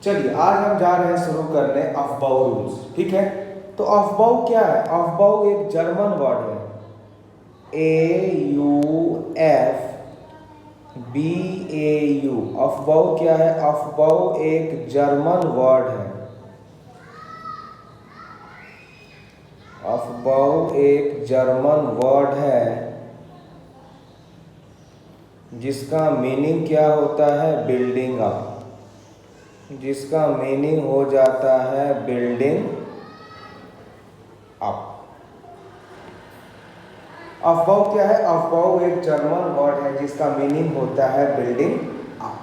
चलिए आज हम जा रहे हैं शुरू करने अफबाउ रूल्स। ठीक है, तो अफबाउ क्या है? अफबाउ एक जर्मन वर्ड है, AUFBAU। अफबाउ क्या है? अफबाउ एक जर्मन वर्ड है। अफबाउ एक जर्मन वर्ड है जिसका मीनिंग क्या होता है? Building up. जिसका मीनिंग हो जाता है बिल्डिंग अप। अफबाउ क्या है? अफबाउ एक जर्मन वर्ड है जिसका मीनिंग होता है बिल्डिंग अप।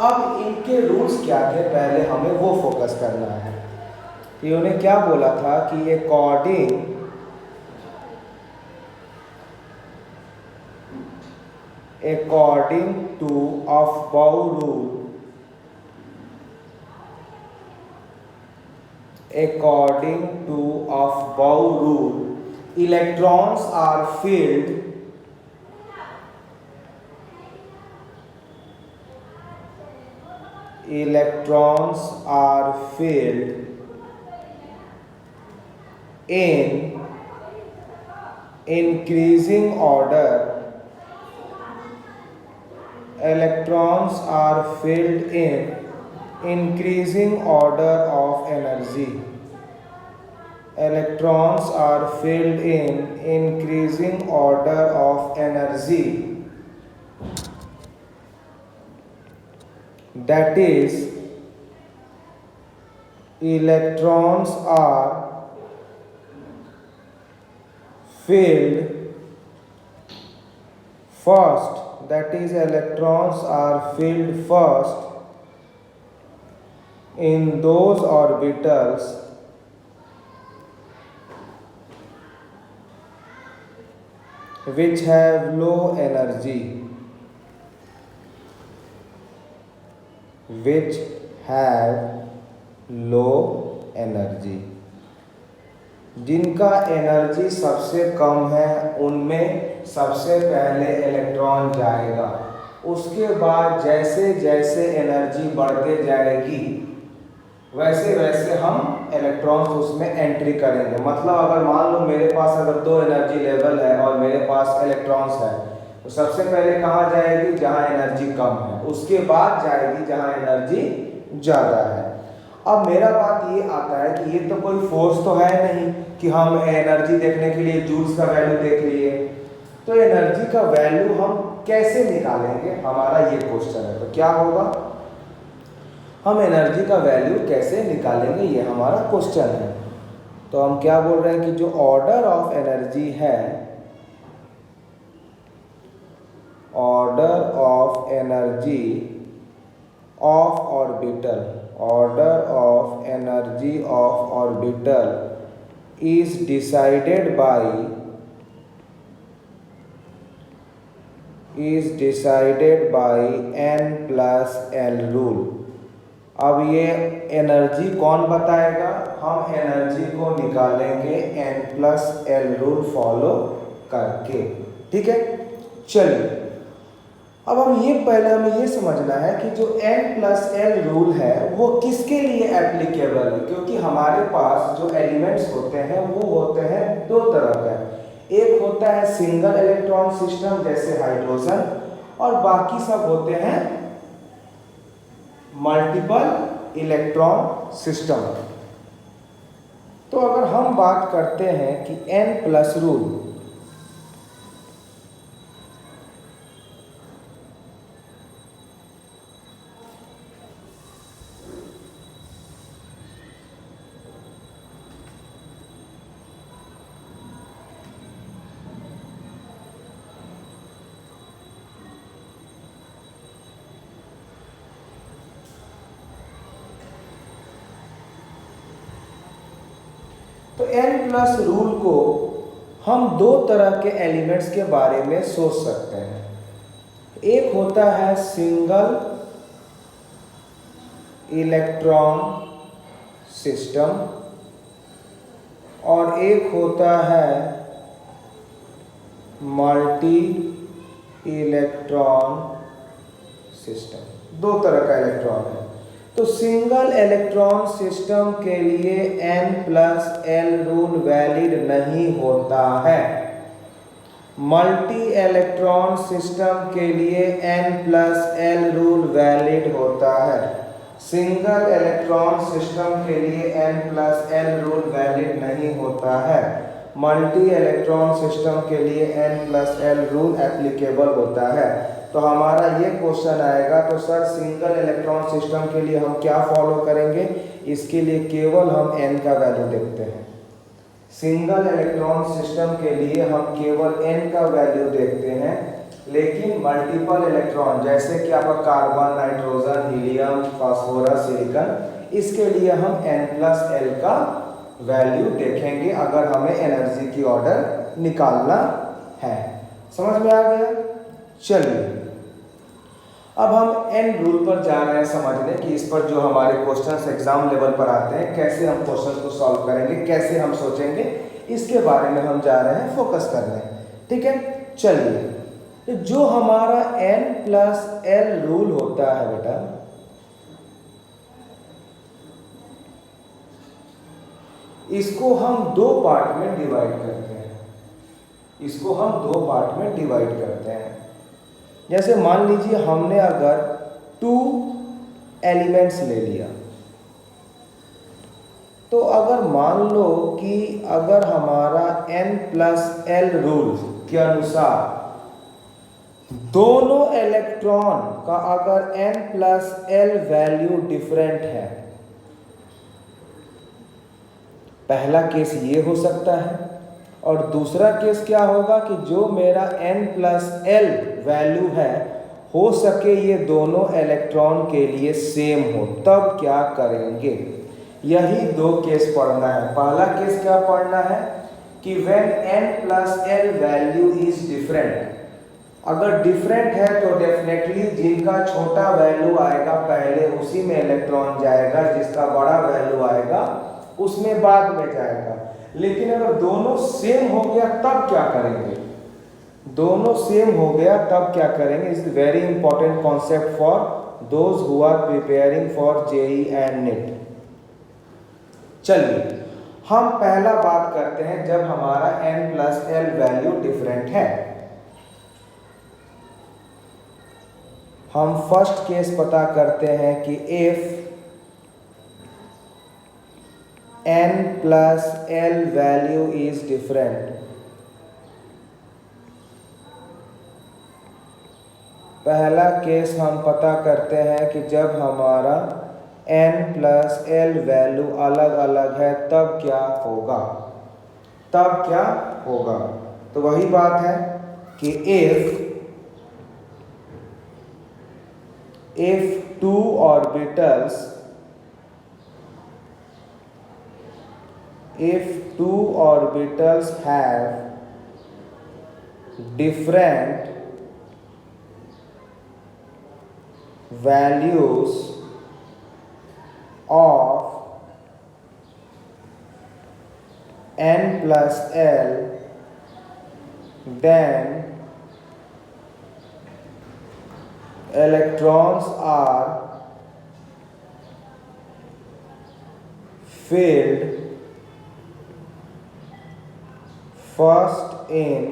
अब इनके रूल्स क्या थे, पहले हमें वो फोकस करना है कि उन्हें क्या बोला था कि according to Aufbau rule, according to Aufbau rule, electrons are filled in increasing order. Electrons are filled in increasing order of energy. Electrons are filled in increasing order of energy. That is, electrons are filled first. That is, electrons are filled first in those orbitals which have low energy, which have low energy। जिनका energy सबसे कम है उनमें सबसे पहले electron जाएगा। उसके बाद जैसे जैसे एनर्जी बढ़ते जाएगी वैसे वैसे हम इलेक्ट्रॉन्स उसमें एंट्री करेंगे। मतलब अगर मान लो मेरे पास अगर 2 एनर्जी लेवल है और मेरे पास इलेक्ट्रॉन्स है, तो सबसे पहले कहाँ जाएगी? जहाँ एनर्जी कम है। उसके बाद जाएगी जहाँ एनर्जी ज़्यादा है। अब मेरा बात ये आता है कि ये तो कोई फोर्स तो है नहीं कि हम एनर्जी देखने के लिए जूल्स का वैल्यू देख लिए, तो एनर्जी का वैल्यू हम कैसे निकालेंगे? हमारा ये क्वेश्चन है। तो क्या होगा, हम एनर्जी का वैल्यू कैसे निकालेंगे, ये हमारा क्वेश्चन है। तो हम क्या बोल रहे हैं कि जो ऑर्डर ऑफ एनर्जी है, order of energy of orbital, order of energy of orbital is decided by n plus L rule। अब ये एनर्जी कौन बताएगा? हम एनर्जी को निकालेंगे n plus L rule follow करके। ठीक है, चलिए अब हमें ये समझना है कि जो n plus L रूल है वो किसके लिए एप्लीकेबल है, क्योंकि हमारे पास जो एलिमेंट्स होते हैं वो होते हैं 2 तरह के। एक होता है सिंगल इलेक्ट्रॉन सिस्टम जैसे हाइड्रोजन, और बाकी सब होते हैं मल्टीपल इलेक्ट्रॉन सिस्टम। तो अगर हम बात करते हैं कि n प्लस रूल, तो n प्लस रूल को हम 2 तरह के एलिमेंट्स के बारे में सोच सकते हैं। एक होता है सिंगल इलेक्ट्रॉन सिस्टम और एक होता है मल्टी इलेक्ट्रॉन सिस्टम। 2 तरह का इलेक्ट्रॉन है। तो सिंगल इलेक्ट्रॉन सिस्टम के लिए n+l रूल वैलिड नहीं होता है। मल्टी इलेक्ट्रॉन सिस्टम के लिए n+l रूल वैलिड होता है। सिंगल इलेक्ट्रॉन सिस्टम के लिए n+l रूल वैलिड नहीं होता है। मल्टी इलेक्ट्रॉन सिस्टम के लिए n+l रूल एप्लीकेबल होता है। तो हमारा ये क्वेश्चन आएगा, तो सर सिंगल इलेक्ट्रॉन सिस्टम के लिए हम क्या फॉलो करेंगे? इसके लिए केवल हम n का वैल्यू देखते हैं। सिंगल इलेक्ट्रॉन सिस्टम के लिए हम केवल n का वैल्यू देखते हैं, लेकिन मल्टीपल इलेक्ट्रॉन जैसे कि आपका carbon, nitrogen, helium, phosphorus, silicon, इसके लिए हम n+l का वैल्यू देखेंगे अगर हमें एनर्जी की ऑर्डर निकालना है। समझ में आ गया? चलिए अब हम n रूल पर जा रहे हैं समझने कि इस पर जो हमारे क्वेश्चंस एग्जाम लेवल पर आते हैं, कैसे हम क्वेश्चंस को सॉल्व करेंगे, कैसे हम सोचेंगे, इसके बारे में हम जा रहे हैं फोकस करने। ठीक है, चलिए तो जो हमारा n+l रूल होता है बेटा, इसको हम दो पार्ट में डिवाइड करते हैं। इसको हम दो पार्ट में डिवाइड करते हैं। जैसे मान लीजिए हमने अगर 2 एलिमेंट्स ले लिया, तो अगर मान लो कि अगर हमारा n+l रूल के अनुसार दोनों इलेक्ट्रॉन का अगर n+l वैल्यू डिफरेंट है, पहला केस ये हो सकता है, और दूसरा केस क्या होगा कि जो मेरा n+l वैल्यू है, हो सके ये दोनों इलेक्ट्रॉन के लिए सेम हो, तब क्या करेंगे? यही दो केस पढ़ना है। पहला केस क्या पढ़ना है कि when n+l value is different, अगर डिफरेंट है तो डेफिनेटली जिनका छोटा वैल्यू आएगा पहले उसी में इलेक्ट्रॉन जाएगा, जिसका बड़ा वैल्यू आएगा उसमें बाद में जाएगा। लेकिन अगर दोनों सेम हो गया तब क्या करेंगे? दोनों सेम हो गया तब क्या करेंगे? Is very important concept for those who are preparing for JEE and NET। चलिए हम पहला बात करते हैं जब हमारा n+l वैल्यू डिफरेंट है। हम फर्स्ट केस पता करते हैं कि if n+l value is different, पहला केस हम पता करते हैं कि जब हमारा n+l वैल्यू अलग अलग है तब क्या होगा? तब क्या होगा? तो वही बात है कि if two orbitals have different values of n+l, then electrons are filled first in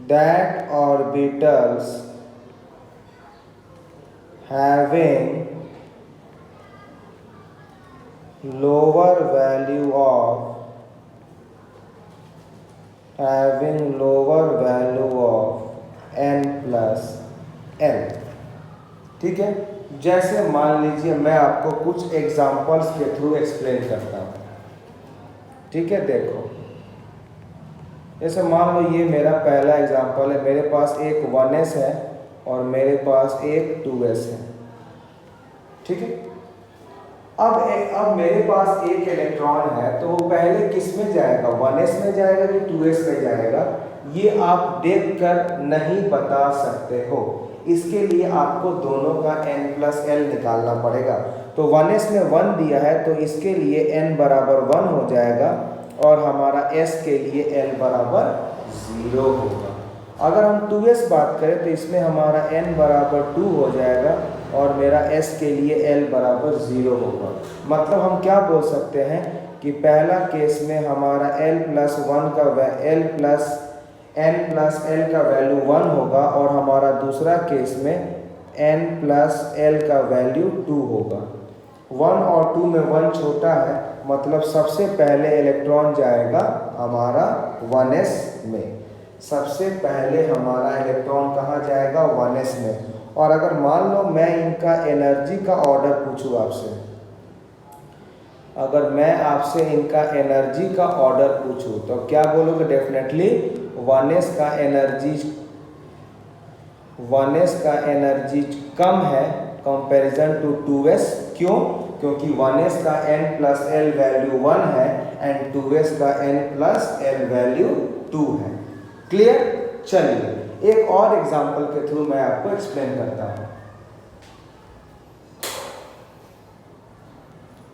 that orbitals having lower value of n+l। ठीक है, जैसे मान लीजिए मैं आपको कुछ एग्जांपल्स के थ्रू एक्सप्लेन करता हूँ। ठीक है, देखो जैसे मान लो ये मेरा पहला एग्जांपल है, मेरे पास एक 1s है और मेरे पास एक 2s है। ठीक है, अब मेरे पास एक इलेक्ट्रॉन है, तो वो पहले किस में जाएगा? 1s में जाएगा कि 2s में जाएगा? ये आप देखकर नहीं बता सकते हो। इसके लिए आपको दोनों का n+l निकालना पड़ेगा। तो 1s में 1 दिया है तो इसके लिए n बराबर 1 हो जाएगा और हमारा s के लिए l बराबर 0 होगा। अगर हम 2s बात करें तो इसमें हमारा n बराबर 2 हो जाएगा और मेरा s के लिए l बराबर 0 होगा। मतलब हम क्या बोल सकते हैं कि पहला केस में हमारा l प्लस n का वैल्यू 1 होगा और हमारा दूसरा केस में n प्लस l का वैल्यू 2 होगा। 1 और 2 में 1 छोटा है, मतलब सबसे पहले इलेक्ट्रॉन जाएगा हमारा 1s में। सबसे पहले हमारा इलेक्ट्रॉन कहाँ जाएगा? 1s में। और अगर मान लो मैं इनका एनर्जी का ऑर्डर पूछूं आपसे, अगर मैं आपसे इनका एनर्जी का ऑर्डर पूछूं तो क्या बोलोगे? डेफिनेटली 1s का एनर्जी कम है कंपैरिजन टू 2s। क्यों? क्योंकि 1s का n प्लस l वैल्यू 1 है एंड 2s का n प्लस l वैल्यू 2 है। क्लियर? चलिए एक और एग्जांपल के थ्रू मैं आपको एक्सप्लेन करता हूं।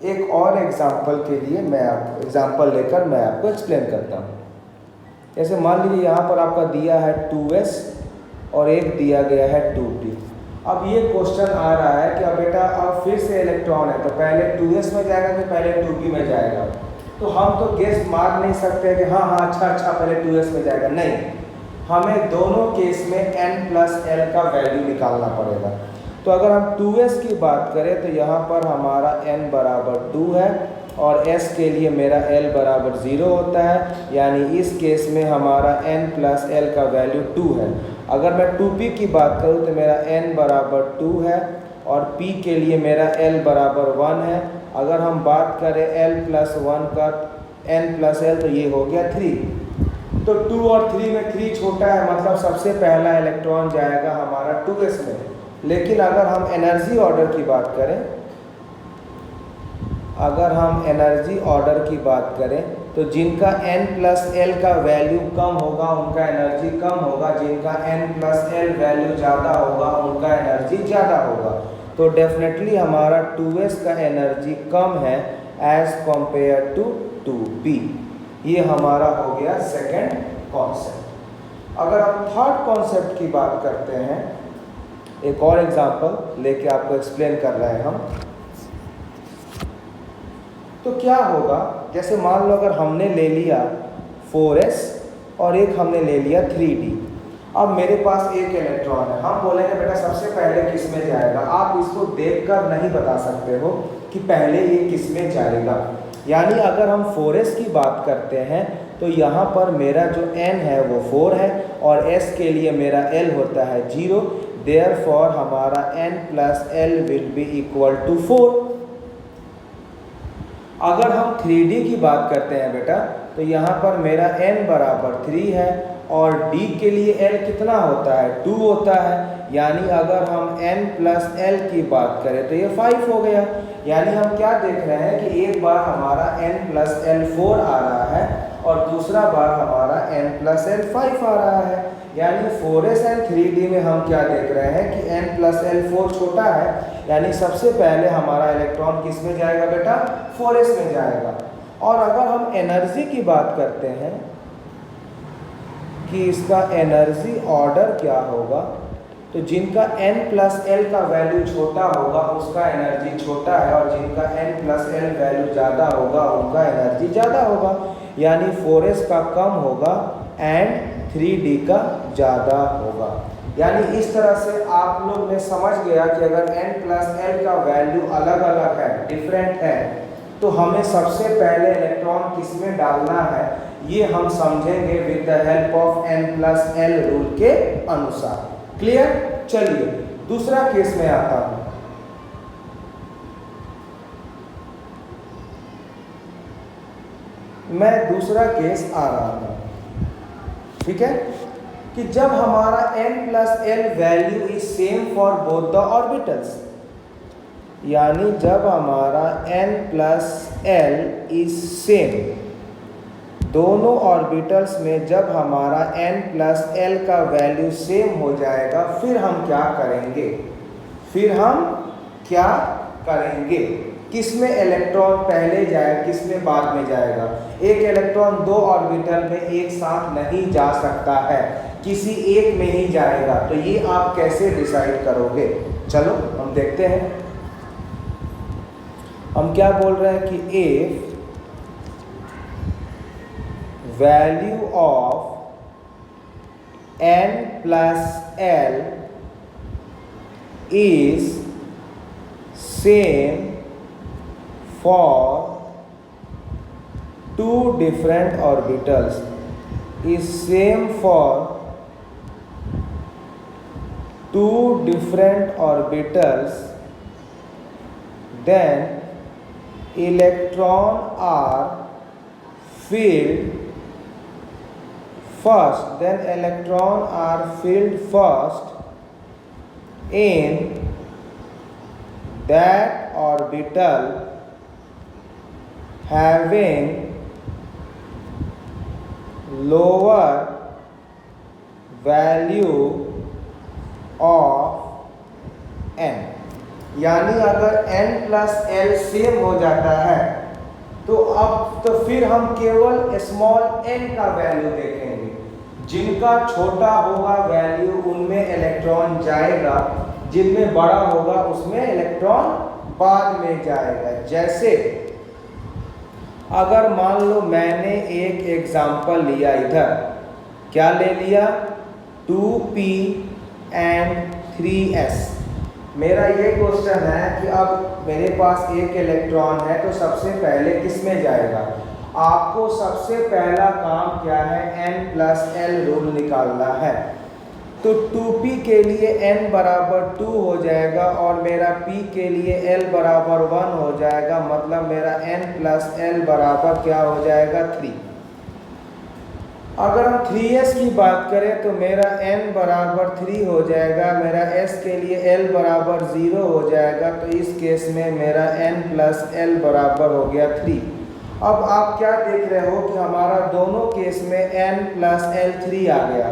एक और एग्जांपल के लिए एग्जांपल लेकर मैं आपको एक्सप्लेन करता हूं। जैसे मान लीजिए यहाँ पर आपका दिया है 2s और एक दिया गया है 2p। अब ये क्वेश्चन आ रहा है कि अब बेटा अब फिर से इलेक्ट्रॉन है तो पहले 2s में जाएगा कि पहले 2p में जाएगा। तो हम तो गेस मार नहीं सकते कि हाँ अच्छा पहले 2s में जाएगा। नहीं, हमें दोनों केस में n प्लस l का वैल्यू निकालना पड़ेगा। तो अगर हम 2s की बात करें तो यहाँ पर हमारा n बराबर 2 है और s के लिए मेरा l बराबर 0 होता है, यानी इस केस में हमारा n प्लस l का वैल्यू 2 है। अगर मैं 2p की बात करूँ तो मेरा n बराबर 2 है और p के लिए मेरा l बराबर 1 है। अगर हम बात करें l प्लस 1 का n प्लस l तो ये हो गया 3। तो 2 और 3 में 3 छोटा है, मतलब सबसे पहला इलेक्ट्रॉन जाएगा हमारा 2s में। लेकिन अगर हम एनर्जी ऑर्डर की बात करें, तो जिनका n प्लस l का वैल्यू कम होगा उनका एनर्जी कम होगा, जिनका n प्लस l वैल्यू ज़्यादा होगा उनका एनर्जी ज़्यादा होगा। तो डेफिनेटली हमारा 2s का एनर्जी कम है एज कंपेयर टू 2p। ये हमारा हो गया सेकेंड कॉन्सेप्ट। अगर हम थर्ड कॉन्सेप्ट की बात करते हैं, एक और एग्जांपल लेके आपको एक्सप्लेन कर रहे हैं हम, तो क्या होगा? जैसे मान लो अगर हमने ले लिया 4s और एक हमने ले लिया 3d। अब मेरे पास एक इलेक्ट्रॉन है, हम बोलेंगे बेटा सबसे पहले किस में जाएगा। आप इसको देखकर नहीं बता सकते हो कि पहले ये किस में जाएगा। यानी अगर हम 4s की बात करते हैं तो यहाँ पर मेरा जो n है वो 4 है और s के लिए मेरा l होता है 0। देयरफॉर हमारा n plus l will be equal to 4। अगर हम 3d की बात करते हैं बेटा तो यहाँ पर मेरा n बराबर 3 है और d के लिए l कितना होता है? 2 होता है। यानी अगर हम n प्लस l की बात करें तो ये 5 हो गया। यानी हम क्या देख रहे हैं कि एक बार हमारा n प्लस l 4 आ रहा है और दूसरा बार हमारा n प्लस l 5 आ रहा है। यानी 4s एंड 3d में हम क्या देख रहे हैं कि n प्लस l 4 छोटा है, यानी सबसे पहले हमारा इलेक्ट्रॉन किस में जाएगा बेटा? 4s में जाएगा। और अगर हम एनर्जी की बात करते हैं कि इसका एनर्जी ऑर्डर क्या होगा, तो जिनका n प्लस l का वैल्यू छोटा होगा उसका एनर्जी छोटा है और जिनका n प्लस l वैल्यू ज़्यादा होगा उनका एनर्जी ज़्यादा होगा। यानी 4s का कम होगा एंड 3d का ज़्यादा होगा। यानी इस तरह से आप लोग ने समझ गया कि अगर n प्लस l का वैल्यू अलग अलग है, डिफरेंट है, तो हमें सबसे पहले इलेक्ट्रॉन किस में डालना है ये हम समझेंगे with the help of n plus l rule के अनुसार। क्लियर? चलिए दूसरा केस में आता हूं। मैं दूसरा केस आ रहा हूं, ठीक है, कि जब हमारा n plus l value is same for both the orbitals. यानी जब हमारा n plus l is same, दोनों ऑर्बिटल्स में जब हमारा n प्लस l का वैल्यू सेम हो जाएगा, फिर हम क्या करेंगे? किस में इलेक्ट्रॉन पहले जाएगा, किस में बाद में जाएगा? एक इलेक्ट्रॉन दो ऑर्बिटल में एक साथ नहीं जा सकता है। किसी एक में ही जाएगा। तो ये आप कैसे डिसाइड करोगे? चलो हम देखते हैं। हम क्या बोल रहे हैं कि if value of n plus l is same for two different orbitals, is same for two different orbitals, then electron are filled first, then electron are filled first in that orbital having lower value of n। यानी अगर n plus l same हो जाता है तो फिर हम केवल small n का वैल्यू देखेंगे। जिनका छोटा होगा वैल्यू उनमें इलेक्ट्रॉन जाएगा, जिनमें बड़ा होगा उसमें इलेक्ट्रॉन बाद में जाएगा। जैसे अगर मान लो मैंने एक एग्जाम्पल लिया, इधर क्या ले लिया, 2p and 3s। मेरा ये क्वेश्चन है कि अब मेरे पास एक इलेक्ट्रॉन है तो सबसे पहले किस में जाएगा? आपको सबसे पहला काम क्या है, n प्लस l रूल निकालना है। तो 2p के लिए n बराबर 2 हो जाएगा और मेरा p के लिए l बराबर 1 हो जाएगा, मतलब मेरा n प्लस l बराबर क्या हो जाएगा, 3। अगर हम 3s की बात करें तो मेरा n बराबर 3 हो जाएगा, मेरा s के लिए l बराबर 0 हो जाएगा। तो इस केस में मेरा n प्लस l बराबर हो गया 3। अब आप क्या देख रहे हो कि हमारा दोनों केस में n प्लस l 3 आ गया।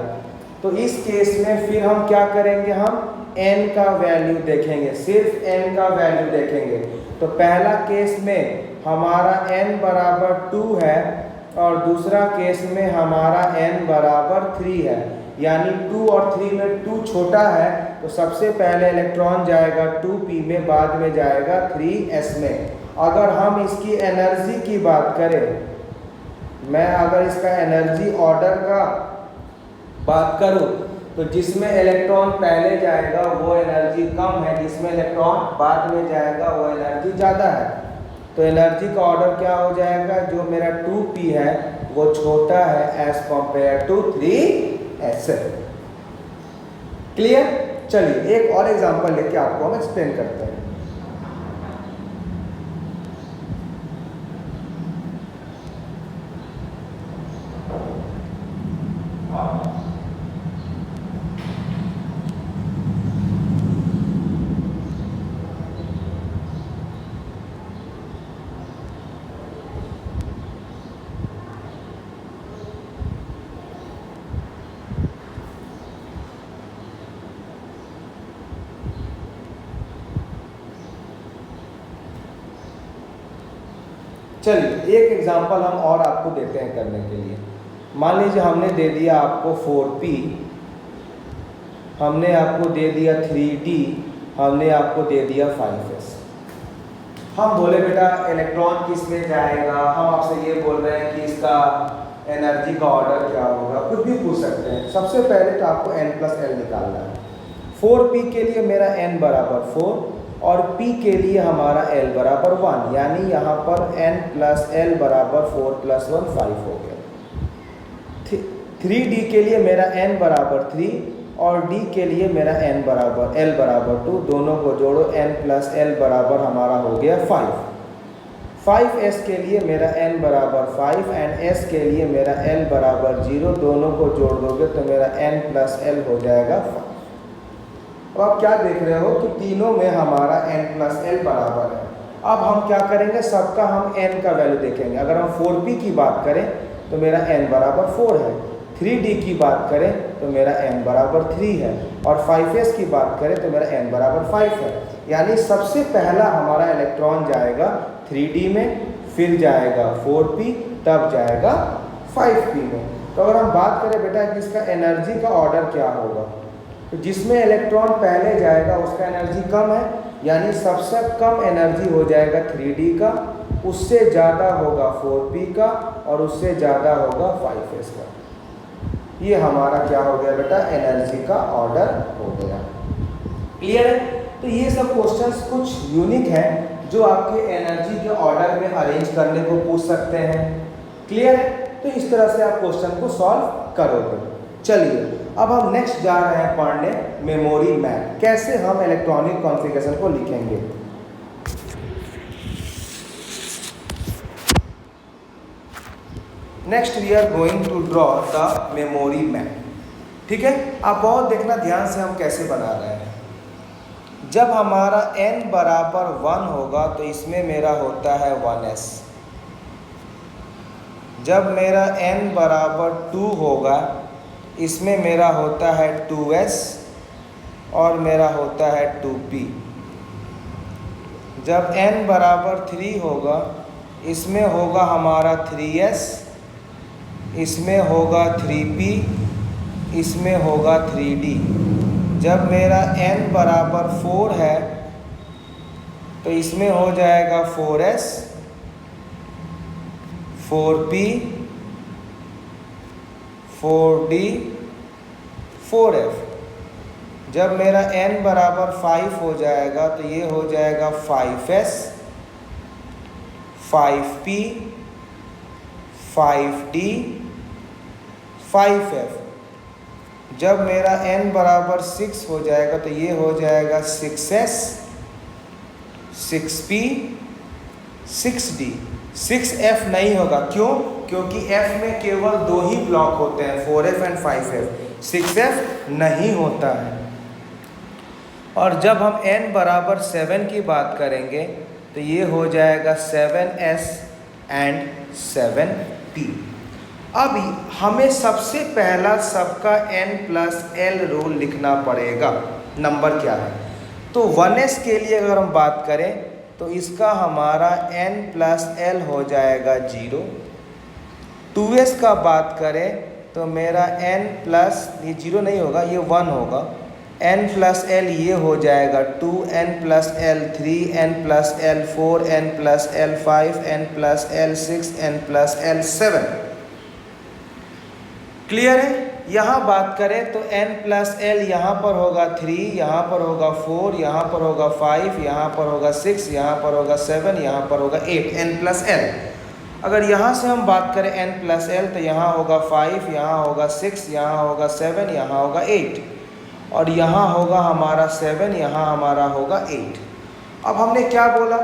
तो इस केस में फिर हम क्या करेंगे, हम n का वैल्यू देखेंगे, सिर्फ n का वैल्यू देखेंगे। तो पहला केस में हमारा n बराबर 2 है और दूसरा केस में हमारा n बराबर 3 है। यानी 2 और 3 में 2 छोटा है तो सबसे पहले इलेक्ट्रॉन जाएगा 2p में, बाद में जाएगा 3s में। अगर हम इसकी एनर्जी की बात करें, मैं अगर इसका एनर्जी ऑर्डर का बात करूं तो जिसमें इलेक्ट्रॉन पहले जाएगा वो एनर्जी कम है, जिसमें इलेक्ट्रॉन बाद में जाएगा वो एनर्जी ज़्यादा है। तो एनर्जी का ऑर्डर क्या हो जाएगा, जो मेरा 2p है वो छोटा है as compare to 3s। Clear? चलिए एक और एग्जांपल लेके आपको हम एक्सप्लेन करते हैं। चलिए एक एग्जांपल हम और आपको देते हैं करने के लिए। मान लीजिए हमने दे दिया आपको 4p, हमने आपको दे दिया 3d, हमने आपको दे दिया 5s। हम बोले बेटा इलेक्ट्रॉन किस में जाएगा, हम आपसे ये बोल रहे हैं कि इसका एनर्जी का ऑर्डर क्या होगा, कुछ भी पूछ सकते हैं। सबसे पहले तो आपको n प्लस l निकालना है। 4p के लिए मेरा n बराबर 4 और p के लिए हमारा l बराबर 1, यानी यहाँ पर n प्लस l बराबर 4 प्लस 1 5 हो गया। 3d के लिए मेरा n बराबर 3 और d के लिए मेरा n बराबर l बराबर 2, दोनों को जोड़ो n प्लस l बराबर हमारा हो गया 5। 5s के लिए मेरा n बराबर 5 एंड s के लिए मेरा l बराबर 0, दोनों को जोड़ दोगे तो मेरा n प्लस l हो जाएगा 5। अब आप क्या देख रहे हो कि तीनों में हमारा n प्लस l बराबर है। अब हम क्या करेंगे, सबका हम n का वैल्यू देखेंगे। अगर हम 4p की बात करें तो मेरा n बराबर 4 है, 3d की बात करें तो मेरा n बराबर 3 है और 5s की बात करें तो मेरा n बराबर 5 है। यानी सबसे पहला हमारा इलेक्ट्रॉन जाएगा 3d में, फिर जाएगा 4p, तब जाएगा 5p में। तो अगर हम बात करें बेटा कि इसका एनर्जी का ऑर्डर क्या होगा, तो जिसमें इलेक्ट्रॉन पहले जाएगा उसका एनर्जी कम है, यानी सबसे कम एनर्जी हो जाएगा 3d का, उससे ज़्यादा होगा 4p का, और उससे ज़्यादा होगा 5s का। ये हमारा क्या हो गया बेटा, एनर्जी का ऑर्डर हो गया। क्लियर है? तो ये सब क्वेश्चंस कुछ यूनिक हैं जो आपके एनर्जी के ऑर्डर में अरेंज करने को पूछ सकते हैं। क्लियर है? तो इस तरह से आप क्वेश्चन को सॉल्व करोगे। चलिए अब हम नेक्स्ट जा रहे हैं पढ़ने मेमोरी मैप, कैसे हम इलेक्ट्रॉनिक कॉन्फ़िगरेशन को लिखेंगे। Next we are going to draw the memory map. ठीक है, आप बहुत देखना ध्यान से हम कैसे बना रहे हैं। जब हमारा n बराबर 1 होगा तो इसमें मेरा होता है 1s। जब मेरा n बराबर 2 होगा इसमें मेरा होता है 2s और मेरा होता है 2p। जब n बराबर 3 होगा इसमें होगा हमारा 3s, इसमें होगा 3p, इसमें होगा 3d। जब मेरा n बराबर 4 है तो इसमें हो जाएगा 4s, 4p, 4d, 4f। जब मेरा n बराबर 5 हो जाएगा तो ये हो जाएगा 5s, 5p, 5d, 5f। जब मेरा n बराबर 6 हो जाएगा तो ये हो जाएगा 6s, 6p, 6d। 6f नहीं होगा, क्यों? क्योंकि f में केवल 2 ही ब्लॉक होते हैं, 4f एंड 5f। 6f नहीं होता है। और जब हम n बराबर 7 की बात करेंगे तो ये हो जाएगा 7s एंड 7p। अब हमें सबसे पहला सबका n प्लस l रूल लिखना पड़ेगा। नंबर क्या है? तो 1s के लिए अगर हम बात करें तो इसका हमारा n प्लस l हो जाएगा 0। 2s का बात करें तो मेरा n प्लस, ये 0 नहीं होगा, ये 1 होगा। n प्लस l ये हो जाएगा 2, n plus l 3, n plus l 4, n plus l 5, n plus l 6, n plus l 7। Clear है? यहाँ बात करें तो n प्लस l यहाँ पर होगा 3, यहाँ पर होगा 4, यहाँ पर होगा 5, यहाँ पर होगा 6, यहाँ पर होगा 7, यहाँ पर होगा 8, n प्लस l। अगर यहाँ से हम बात करें n प्लस l तो यहाँ होगा 5, यहाँ होगा 6, यहाँ होगा 7, यहाँ होगा 8, और यहाँ होगा हमारा 7, यहाँ हमारा होगा 8। अब हमने क्या बोला?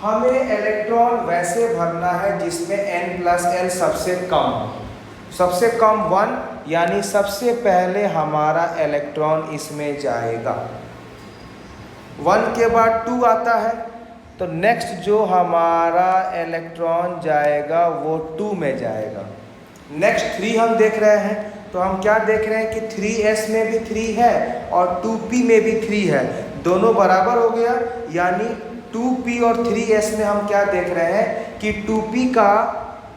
हमें इलेक्ट्रॉन वैसे भरना है जिसमें n प्लस l सबसे कम हो। सबसे कम 1, यानी सबसे पहले हमारा इलेक्ट्रॉन इसमें जाएगा। 1 के बाद 2 आता है तो नेक्स्ट जो हमारा इलेक्ट्रॉन जाएगा वो 2 में जाएगा। नेक्स्ट 3 हम देख रहे हैं तो हम क्या देख रहे हैं कि 3s में भी 3 है और 2p में भी 3 है, दोनों बराबर हो गया। यानी 2p और 3s में हम क्या देख रहे हैं कि 2p का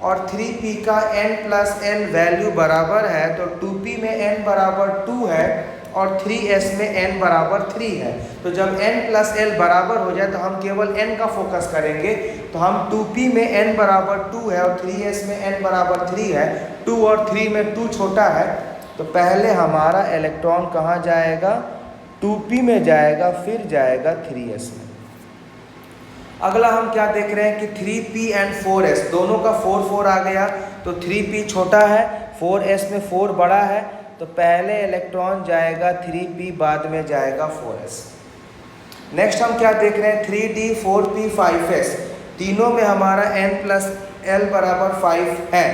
और 3p का n प्लस l वैल्यू बराबर है, तो 2p में n बराबर 2 है और 3s में n बराबर 3 है। तो जब n प्लस l बराबर हो जाए तो हम केवल n का फोकस करेंगे। तो हम 2p में n बराबर 2 है और 3s में n बराबर 3 है, 2 और 3 में 2 छोटा है, तो पहले हमारा इलेक्ट्रॉन कहाँ जाएगा? 2p में जाएगा, फिर जाएगा 3s में। अगला हम क्या देख रहे हैं कि 3p एंड 4s दोनों का 4 4 आ गया, तो 3p छोटा है, 4s में 4 बड़ा है, तो पहले इलेक्ट्रॉन जाएगा 3p, बाद में जाएगा 4s। नेक्स्ट हम क्या देख रहे हैं? 3d, 4p, 5s तीनों में हमारा n प्लस l बराबर 5 है,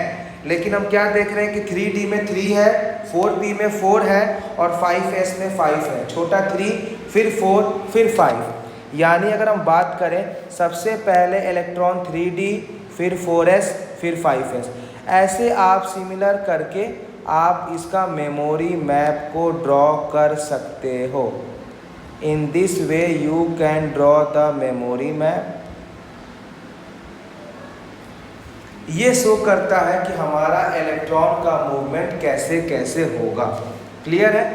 लेकिन हम क्या देख रहे हैं कि 3d में 3 है, 4p में 4 है और 5s में 5 है। छोटा 3, फिर 4, फिर 5। यानी अगर हम बात करें सबसे पहले इलेक्ट्रॉन 3d, फिर 4s, फिर 5s। ऐसे आप सिमिलर करके आप इसका मेमोरी मैप को ड्रॉ कर सकते हो। In this way you can draw the memory map. ये शो करता है कि हमारा इलेक्ट्रॉन का मूवमेंट कैसे कैसे होगा। क्लियर है?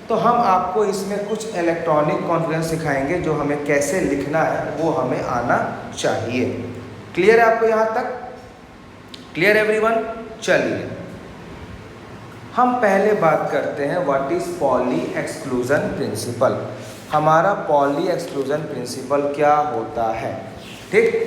तो हम आपको इसमें कुछ इलेक्ट्रॉनिक कॉन्फिगरेशन सिखाएंगे जो हमें कैसे लिखना है वो हमें आना चाहिए। क्लियर है आपको यहाँ तक? Clear everyone? चलिए हम पहले बात करते हैं what is poly exclusion principle. हमारा पॉली एक्सक्लूजन प्रिंसिपल क्या होता है? ठीक।